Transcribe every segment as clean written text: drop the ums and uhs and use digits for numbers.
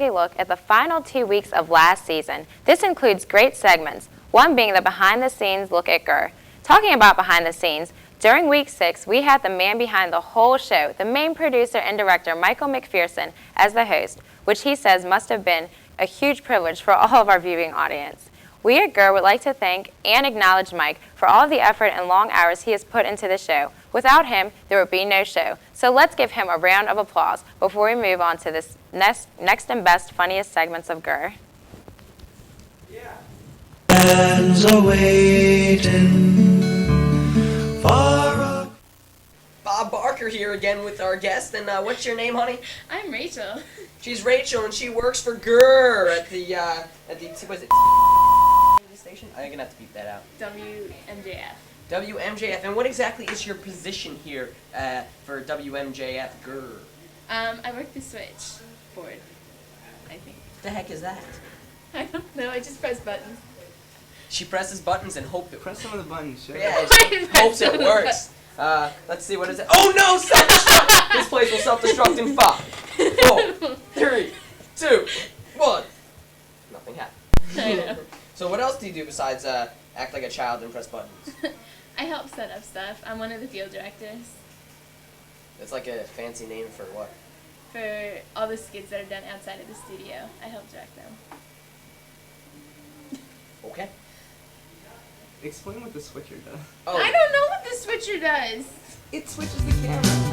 a look at the final 2 weeks of last season. This includes great segments, one being the behind-the-scenes look at GRRR. Talking about behind the scenes, during week 6, we had the man behind the whole show, the main producer and director, Michael McPherson, as the host, which he says must have been a huge privilege for all of our viewing audience. We at GRRR would like to thank and acknowledge Mike for all the effort and long hours he has put into the show. Without him, there would be no show. So let's give him a round of applause before we move on to this next and best, funniest segments of GRRR. Fans are waiting for Bob Barker here again with our guest, and what's your name, honey? I'm Rachel. She's Rachel, and she works for GRRR at the what is it? Station? I'm gonna have to beat that out. WMJF. WMJF, and what exactly is your position here for WMJF GRRR? I work the switchboard, I think. What the heck is that? I don't know, I just press buttons. She presses buttons and hope it Press some of the buttons, sure. Yeah, she hopes it works. Let's see, what is it? Oh no, self-destruct! This place will self-destruct in 5, 4, 3, 2, 1. Nothing happened. I know. So what else do you do besides act like a child and press buttons? I help set up stuff. I'm one of the field directors It's like a fancy name for what? for all the skits that are done outside of the studio. I help direct them. Okay. Explain what the switcher does. Oh. I don't know what the switcher does. It switches the camera.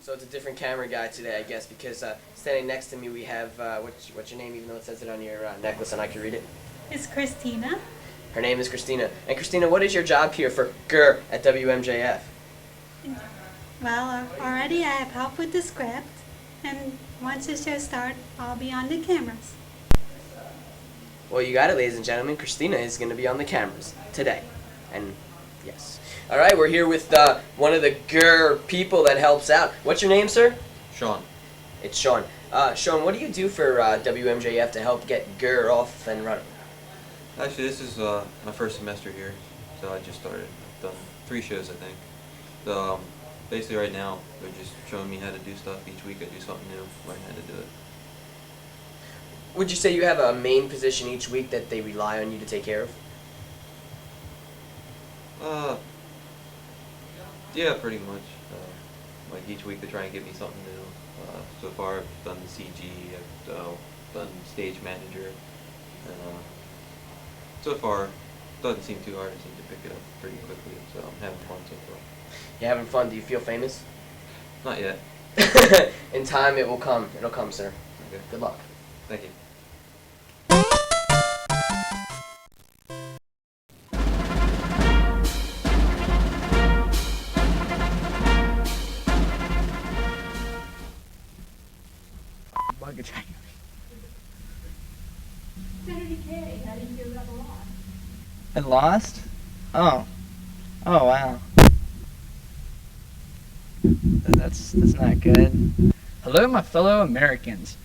So it's a different camera guy today, I guess, because standing next to me we have, what's your name, even though it says it on your necklace and I can read it? It's Christina. Her name is Christina. And Christina, what is your job here for GRRR at WMJF? Well, already I have helped with the script, and once the show starts, I'll be on the cameras. Well, you got it, ladies and gentlemen. Christina is going to be on the cameras today. And yes. All right, we're here with one of the GRRR people that helps out. What's your name, sir? Sean. It's Sean. Sean, what do you do for WMJF to help get GRRR off and running? Actually, this is my first semester here, so I just started. I've done 3 shows, I think. So basically right now, they're just showing me how to do stuff. Each week I do something new, learn how to do it. Would you say you have a main position each week that they rely on you to take care of? Yeah, pretty much. Like each week they try and give me something new. So far I've done the CG, I've done stage manager, and so far it doesn't seem too hard. I seem to pick it up pretty quickly, so I'm having fun so far. You having fun? Do you feel famous? Not yet. In time it will come. It'll come, sir. Okay. Good luck. Thank you. And lost? Oh. Oh, wow. That's not good. Hello, my fellow Americans.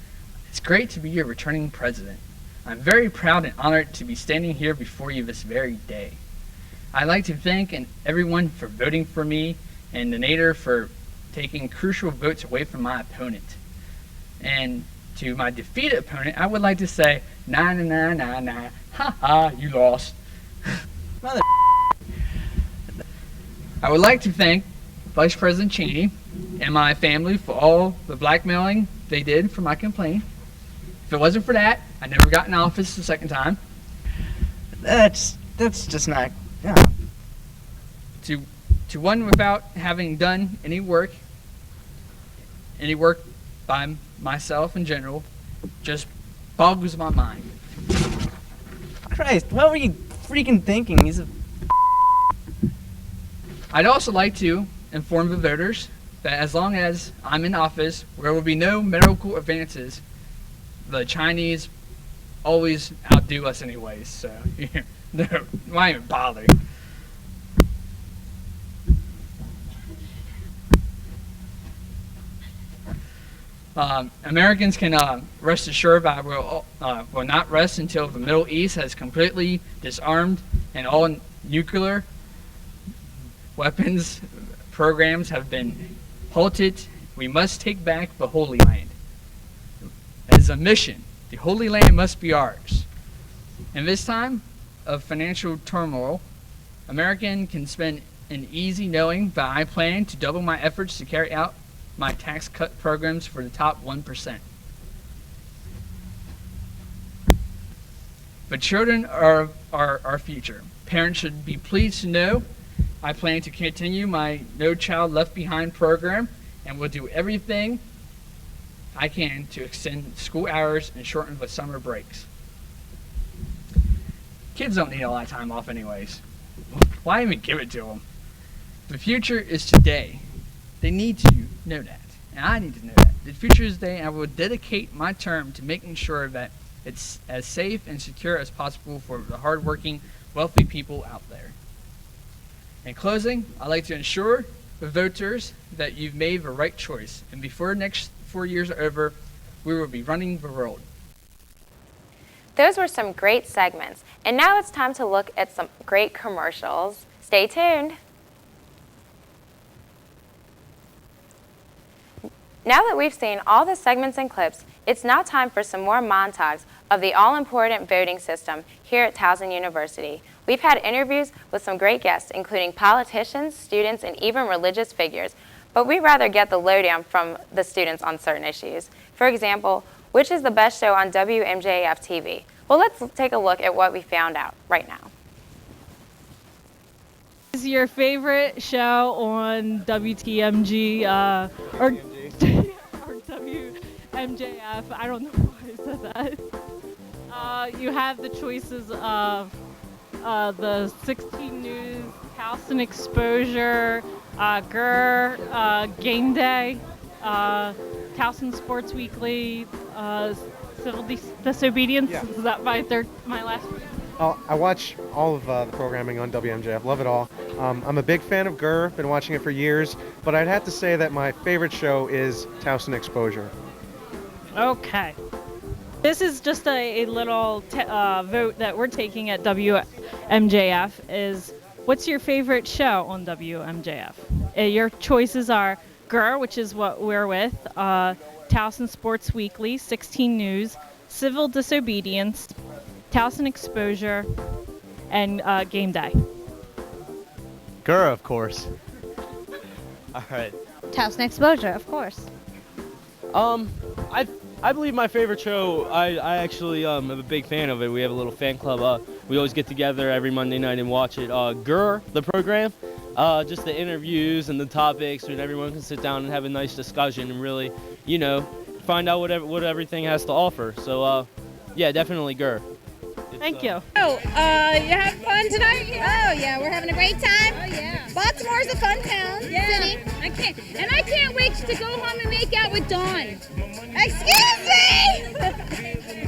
It's great to be your returning president. I'm very proud and honored to be standing here before you this very day. I'd like to thank everyone for voting for me and the Nader for taking crucial votes away from my opponent. And to my defeated opponent, I would like to say, nah, nah, nah, nah, nah, ha ha, you lost. Mother. I would like to thank Vice President Cheney and my family for all the blackmailing they did for my complaint. If it wasn't for that, I never got in office the second time. That's just not. Yeah. To one without having done any work by myself in general, just boggles my mind. Christ, what were you freaking thinking? He's a. I'd also like to inform the voters that as long as I'm in office, there will be no medical advances. The Chinese always outdo us anyways, so no, why even bother? Americans can rest assured that will not rest until the Middle East has completely disarmed and all nuclear weapons programs have been halted. We must take back the Holy Land. As a mission, the Holy Land must be ours. In this time of financial turmoil, American can spend an easy knowing that I plan to double my efforts to carry out my tax cut programs for the top 1%. But children are our future. Parents should be pleased to know I plan to continue my No Child Left Behind program and will do everything I can to extend school hours and shorten the summer breaks. Kids don't need a lot of time off anyways. Why even give it to them? The future is today. They need to know that, and I need to know that. The future is today, and I will dedicate my term to making sure that it's as safe and secure as possible for the hardworking, wealthy people out there. In closing, I'd like to ensure the voters that you've made the right choice, and before the next 4 years are over, we will be running the world. Those were some great segments, and now it's time to look at some great commercials. Stay tuned. Now that we've seen all the segments and clips, it's now time for some more montages of the all-important voting system here at Towson University. We've had interviews with some great guests, including politicians, students, and even religious figures, but we'd rather get the lowdown from the students on certain issues. For example, which is the best show on WMJF TV? Well, let's take a look at what we found out right now. Is your favorite show on WTMG or WMJF? I don't know why I said that. You have the choices of the 16 News, Towson Exposure, GRRR, Game Day, Towson Sports Weekly, Civil Disobedience. Yeah. Is that my last one? I watch all of the programming on WMJF, love it all. I'm a big fan of GRRR, been watching it for years, but I'd have to say that my favorite show is Towson Exposure. Okay. This is just a little vote that we're taking at WMJF is, what's your favorite show on WMJF? Your choices are GRRR, which is what we're with, Towson Sports Weekly, 16 News, Civil Disobedience, Towson Exposure, and Game Day. GRRR, of course. All right. Towson Exposure, of course. I believe my favorite show, I actually am a big fan of it. We have a little fan club. We always get together every Monday night and watch it. GRRR, the program, just the interviews and the topics, and everyone can sit down and have a nice discussion and really, find out what everything has to offer. So, yeah, definitely GRRR. Thank you. Oh, you have fun tonight? Oh, yeah, we're having a great time. Oh, yeah. Baltimore's a fun town. Yeah. City. I can't wait to go home and make out with Dawn. Excuse me!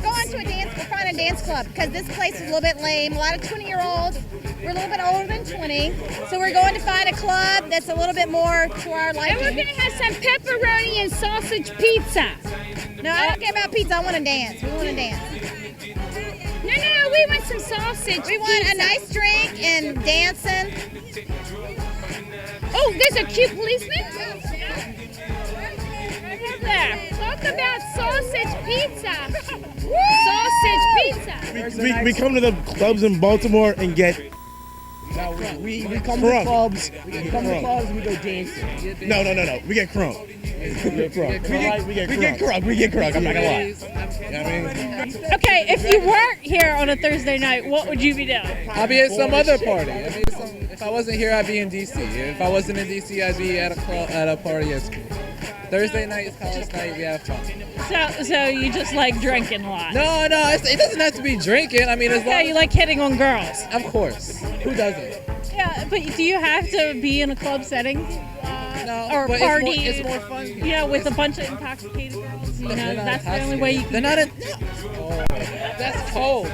Go on to we'll find a dance club, because this place is a little bit lame. A lot of 20-year-olds. We're a little bit older than 20. So we're going to find a club that's a little bit more to our liking. And we're going to have some pepperoni and sausage pizza. No, I don't care about pizza. I want to dance. We want to dance. No, we want some sausage. We want a nice drink and dancing. Oh, there's a cute policeman. Right there. Talk about sausage pizza. Sausage pizza. We come to the clubs in Baltimore and get. No, we come to the clubs. We come to the clubs and we go dancing. No. We get crunk. We get crunk. I'm not gonna lie. You know what I mean? Okay, if you weren't here on a Thursday night, what would you be doing? I'd be at some other party. If I wasn't here, I'd be in DC. If I wasn't in DC, I'd be at a party at school. Thursday night is college night. We have fun. So you just like drinking a lot? No, it doesn't have to be drinking. I mean, as long Yeah, you like hitting on girls? Of course. Who doesn't? Yeah, but do you have to be in a club setting? No, or but party. it's more fun here. Yeah, with a bunch of intoxicated girls. You know, They're not that's the only way you can. They're not. Oh, that's cold.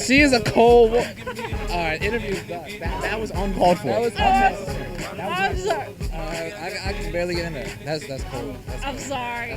She is a cold. All right, interview's done. That was uncalled for. That was unnecessary. I'm sorry. I can barely get in there. That's cold. I'm sorry.